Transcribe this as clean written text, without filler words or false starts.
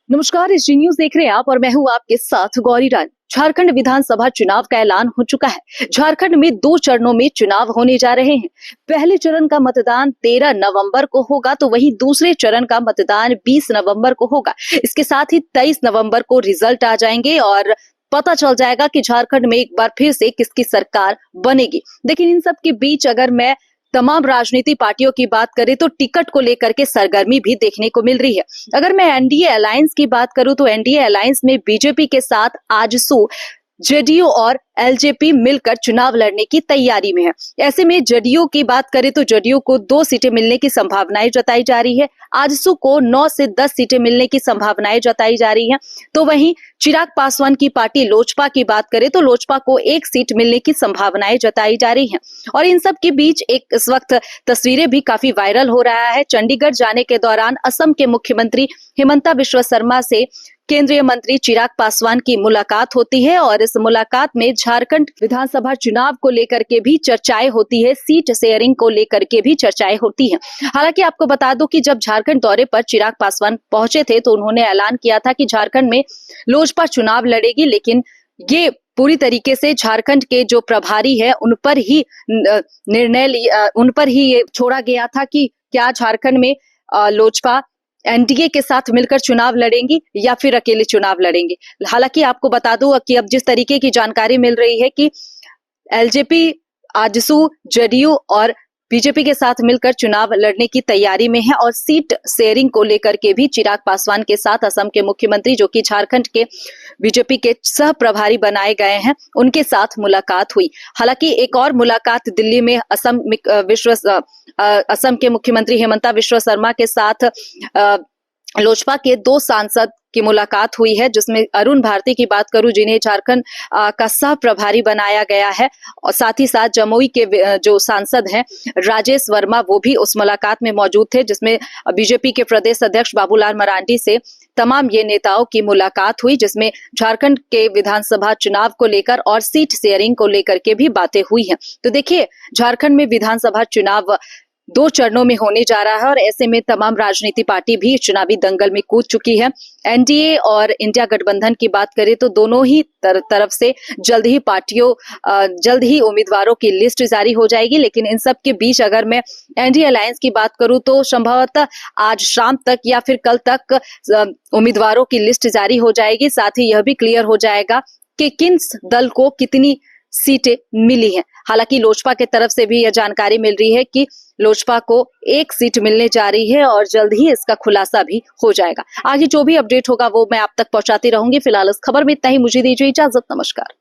नमस्कार, इस जी न्यूज देख रहे हैं आप और मैं हूं आपके साथ गौरी रानी। झारखंड विधानसभा चुनाव का ऐलान हो चुका है। झारखंड में 2 चरणों में चुनाव होने जा रहे हैं। पहले चरण का मतदान 13 नवंबर को होगा, तो वहीं दूसरे चरण का मतदान 20 नवंबर को होगा। इसके साथ ही 23 नवंबर को रिजल्ट आ जाएंगे और पता चल जाएगा कि झारखंड में एक बार फिर से किसकी सरकार बनेगी। लेकिन इन सब के बीच अगर मैं तमाम राजनीति पार्टियों की बात करें तो टिकट को लेकर के सरगर्मी भी देखने को मिल रही है। अगर मैं एनडीए अलायंस की बात करूं तो एनडीए अलायंस में बीजेपी के साथ आजसू, जेडीयू और एलजेपी मिलकर चुनाव लड़ने की तैयारी में है। ऐसे में जेडीयू की बात करें तो जेडीयू को 2 सीटें मिलने की संभावनाएं जताई जा रही है। आजसू को 9 से 10 सीटें मिलने की संभावनाएं जताई जा रही है। तो वहीं चिराग पासवान की पार्टी लोजपा की बात करें तो लोजपा को 1 सीट मिलने की संभावनाएं जताई जा रही है। और इन सब के बीच एक इस वक्त तस्वीरें भी काफी वायरल हो रहा है। चंडीगढ़ जाने के दौरान असम के मुख्यमंत्री हिमंता बिस्वा शर्मा से केंद्रीय मंत्री चिराग पासवान की मुलाकात होती है और इस मुलाकात में झारखंड विधानसभा चुनाव को लेकर के भी चर्चाएं होती है, सीट शेयरिंग को लेकर के भी चर्चाएं होती हैं। हालांकि आपको बता दूं कि जब झारखंड दौरे पर चिराग पासवान पहुंचे थे तो उन्होंने ऐलान किया था कि झारखंड में लोजपा चुनाव लड़ेगी, लेकिन ये पूरी तरीके से झारखंड के जो प्रभारी है उन पर ही उन पर ही ये छोड़ा गया था कि क्या झारखंड में लोजपा एनडीए के साथ मिलकर चुनाव लड़ेंगी या फिर अकेले चुनाव लड़ेंगे। हालांकि आपको बता दूं कि अब जिस तरीके की जानकारी मिल रही है कि एलजेपी, आजसू, जेडीयू और बीजेपी के साथ मिलकर चुनाव लड़ने की तैयारी में है और सीट शेयरिंग को लेकर के भी चिराग पासवान के साथ असम के मुख्यमंत्री, जो कि झारखंड के बीजेपी के सह प्रभारी बनाए गए हैं, उनके साथ मुलाकात हुई। हालांकि एक और मुलाकात दिल्ली में असम के मुख्यमंत्री हिमंता बिस्वा शर्मा के साथ लोजपा के 2 सांसद की मुलाकात हुई है, जिसमें अरुण भारती की बात करूं जिन्हें झारखंड का सह प्रभारी बनाया गया है, और साथ ही साथ जमुई के जो सांसद हैं राजेश वर्मा, वो भी उस मुलाकात में मौजूद थे, जिसमें बीजेपी के प्रदेश अध्यक्ष बाबूलाल मरांडी से तमाम ये नेताओं की मुलाकात हुई, जिसमें झारखंड के विधानसभा चुनाव को लेकर और सीट शेयरिंग को लेकर के भी बातें हुई हैं। तो देखिए, झारखंड में विधानसभा चुनाव 2 चरणों में होने जा रहा है और ऐसे में तमाम राजनीति पार्टी भी चुनावी दंगल में कूद चुकी है। एनडीए और इंडिया गठबंधन की बात करें तो दोनों ही तरफ से जल्द ही उम्मीदवारों की लिस्ट जारी हो जाएगी। लेकिन इन सब के बीच अगर मैं एनडीए अलायंस की बात करूं तो संभवतः आज शाम तक या फिर कल तक उम्मीदवारों की लिस्ट जारी हो जाएगी। साथ ही यह भी क्लियर हो जाएगा कि किन दल को कितनी सीटें मिली हैं। हालांकि लोजपा के तरफ से भी यह जानकारी मिल रही है कि लोजपा को 1 सीट मिलने जा रही है और जल्द ही इसका खुलासा भी हो जाएगा। आगे जो भी अपडेट होगा वो मैं आप तक पहुंचाती रहूंगी। फिलहाल इस खबर में इतना ही। मुझे दीजिए इजाजत। नमस्कार।